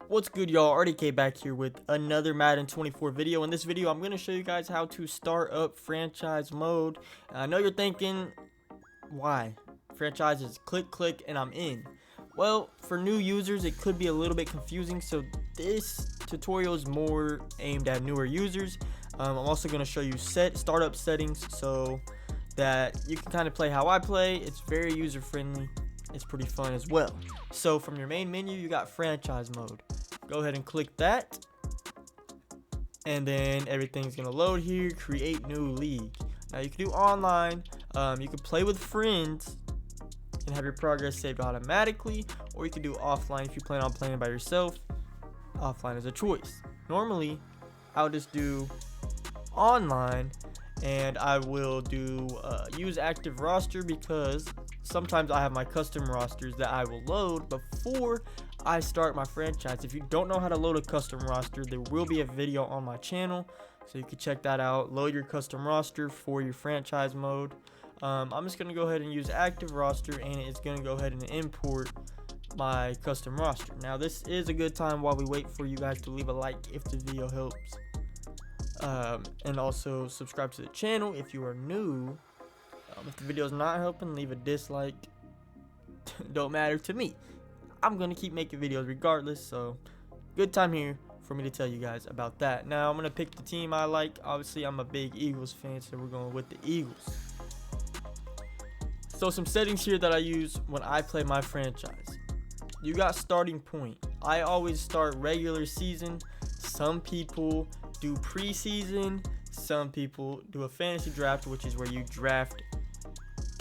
What's good, y'all? RDK back here with another Madden 24 video. In this video, I'm going to show you guys how to start up franchise mode. I know you're thinking, why? Franchise is click, and I'm in. Well, for new users, it could be a little bit confusing, so this tutorial is more aimed at newer users. I'm also going to show you startup settings so that you can kind of play how I play. It's very user friendly. It's pretty fun as well. So from your main menu, you got franchise mode. Go ahead and click that, and then everything's gonna load here. Create new league. Now you can do online, you can play with friends and have your progress saved automatically, or you can do offline if you plan on playing by yourself. Offline is a choice. Normally I'll just do online, and I will do use active roster because sometimes I have my custom rosters that I will load before I start my franchise. If you don't know how to load a custom roster, there will be a video on my channel, so you can check that out. Load your custom roster for your franchise mode. I'm just gonna go ahead and use active roster, and it's gonna go ahead and import my custom roster. Now this is a good time while we wait for you guys to leave a like if the video helps, and also subscribe to the channel if you are new. If the video is not helping, leave a dislike. Don't matter to me. I'm gonna keep making videos regardless, so good time here for me to tell you guys about that. Now I'm gonna pick the team I like. Obviously I'm a big Eagles fan, so we're going with the Eagles. So some settings here that I use when I play my franchise. You got starting point. I always start regular season. Some people do preseason. Some people do a fantasy draft, which is where you draft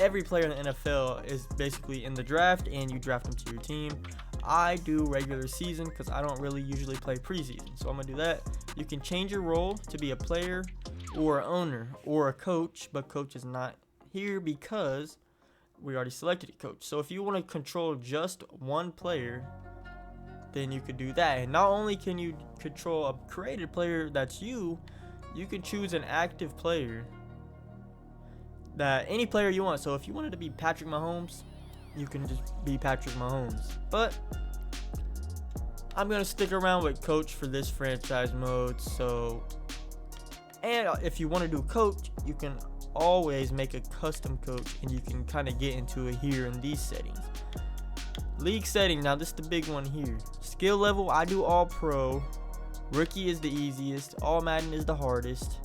every player in the NFL is basically in the draft, and you draft them to your team. I do regular season because I don't really usually play preseason, so I'm gonna do that. You can change your role to be a player or an owner or a coach, but coach is not here because we already selected a coach. So if you want to control just one player, then you could do that. And not only can you control a created player that's you can choose an active player, that any player you want. So if you wanted to be Patrick Mahomes, you can just be Patrick Mahomes. But I'm gonna stick around with coach for this franchise mode. So, and if you want to do coach, you can always make a custom coach, and you can kind of get into it here in these settings. League setting. Now this is the big one here. Skill level, I do all pro. Rookie is the easiest. All Madden is the hardest.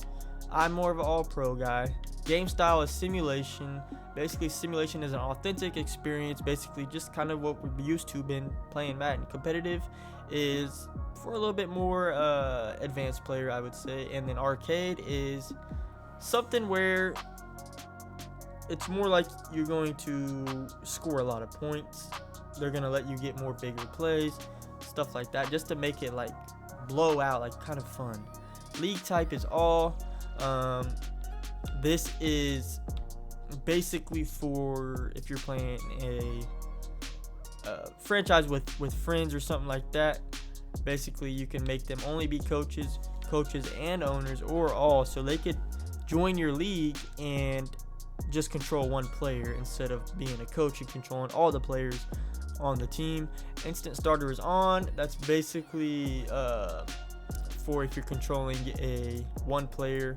I'm more of an all pro guy. Game style is simulation. Basically, simulation is an authentic experience. Basically, just kind of what we're used to been playing Madden. Competitive is for a little bit more advanced player, I would say. And then arcade is something where it's more like you're going to score a lot of points. They're gonna let you get more bigger plays, stuff like that, just to make it like blow out, like kind of fun. League type is all. This is basically for if you're playing a franchise with friends or something like that. Basically, you can make them only be coaches and owners, or all, so they could join your league and just control one player instead of being a coach and controlling all the players on the team. Instant starter is on. That's basically for if you're controlling one player.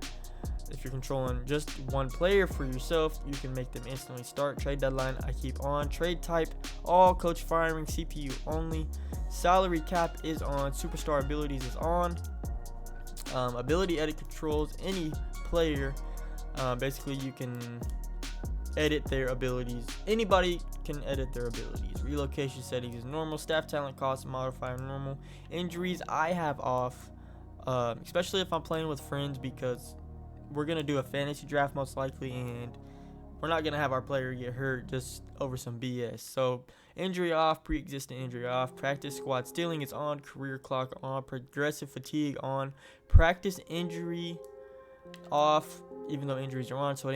If you're controlling just one player for yourself, you can make them instantly start. Trade deadline, I keep on. Trade type, all. Coach firing, CPU only. Salary cap is on. Superstar abilities is on. Ability edit controls any player. Basically, you can edit their abilities. Anybody can edit their abilities. Relocation settings is normal. Staff talent cost modifier normal. Injuries I have off, especially if I'm playing with friends, because we're gonna do a fantasy draft most likely, and we're not gonna have our player get hurt just over some BS. So injury off, pre-existing injury off. Practice squad stealing is on. Career clock on. Progressive fatigue on. Practice injury off, even though injuries are on, so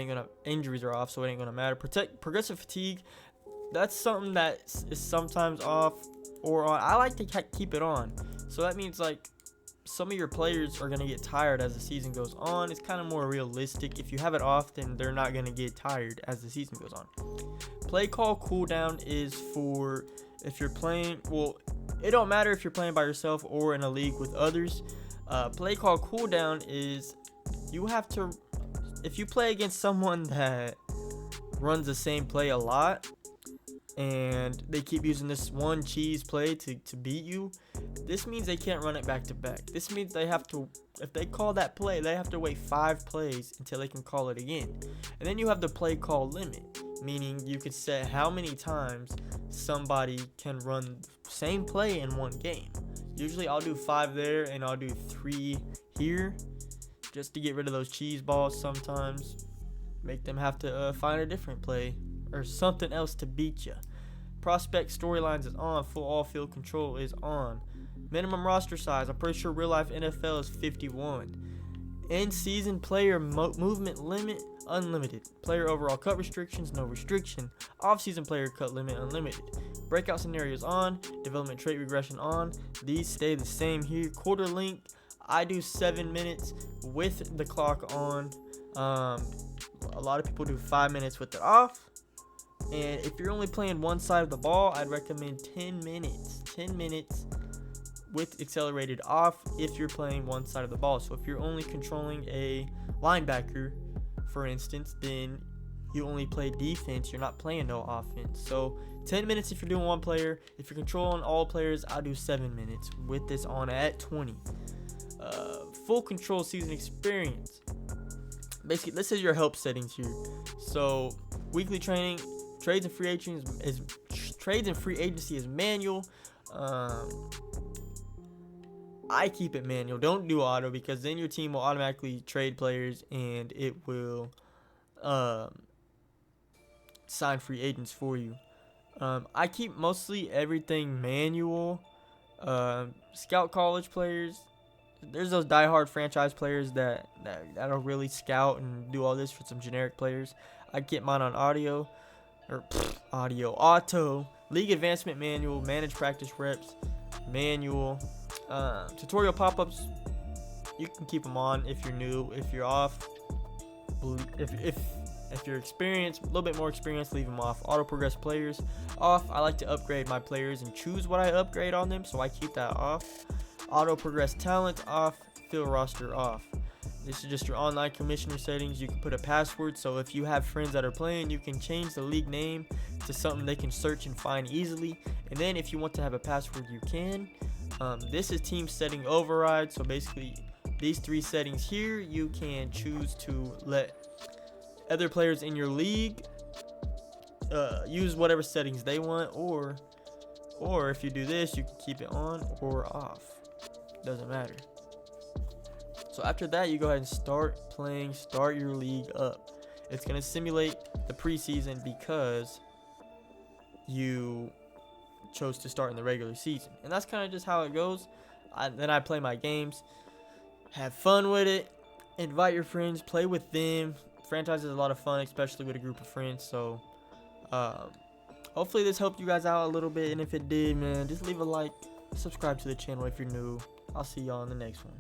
injuries are off, so it ain't gonna matter. Progressive fatigue, that's something that is sometimes off or on. I like to keep it on, so that means like some of your players are going to get tired as the season goes on. It's kind of more realistic. If you have it off, then they're not going to get tired as the season goes on. Play call cooldown is for If you're playing, well, it don't matter if you're playing by yourself or in a league with others. Play call cooldown is you have to, if you play against someone that runs the same play a lot and they keep using this one cheese play to beat you, this means they can't run it back to back. This means they have to, if they call that play, they have to wait 5 plays until they can call it again. And then you have the play call limit, meaning you could set how many times somebody can run the same play in one game. Usually I'll do 5 there and I'll do 3 here just to get rid of those cheese balls sometimes. Make them have to find a different play or something else to beat you. Prospect storylines is on. Full all field control is on. Minimum roster size, I'm pretty sure real life NFL is 51. In season player movement limit, unlimited. Player overall cut restrictions, no restriction. Off season player cut limit, unlimited. Breakout scenarios on. Development trait regression on. These stay the same here. Quarter length, I do 7 minutes with the clock on. A lot of people do 5 minutes with it off. And if you're only playing one side of the ball, I'd recommend 10 minutes. 10 minutes with accelerated off if you're playing one side of the ball. So if you're only controlling a linebacker, for instance, then you only play defense. You're not playing no offense. So 10 minutes if you're doing one player. If you're controlling all players, I'll do 7 minutes with this on at 20. Full control season experience. Basically, this is your help settings here. So weekly training, trades and free agency is manual. I keep it manual. Don't do auto because then your team will automatically trade players and it will sign free agents for you. I keep mostly everything manual. Scout college players. There's those diehard franchise players that'll really scout and do all this for some generic players. I get mine on auto. League advancement manual. Manage practice reps manual. Tutorial pop-ups, you can keep them on if you're new. If you're off, if you're experienced, a little bit more experienced, leave them off. Auto progress players off. I like to upgrade my players and choose what I upgrade on them, so I keep that off. Auto progress talent off. Fill roster off. This is just your online commissioner settings. You can put a password, so if you have friends that are playing, you can change the league name to something they can search and find easily. And then if you want to have a password, you can. This is team setting override. So basically these 3 settings here, you can choose to let other players in your league use whatever settings they want, or if you do this, you can keep it on or off. Doesn't matter. So after that, you go ahead and start playing, start your league up. It's going to simulate the preseason because you chose to start in the regular season. And that's kind of just how it goes. Then I play my games, have fun with it, invite your friends, play with them. Franchise is a lot of fun, especially with a group of friends. So hopefully this helped you guys out a little bit. And if it did, man, just leave a like, subscribe to the channel if you're new. I'll see y'all in the next one.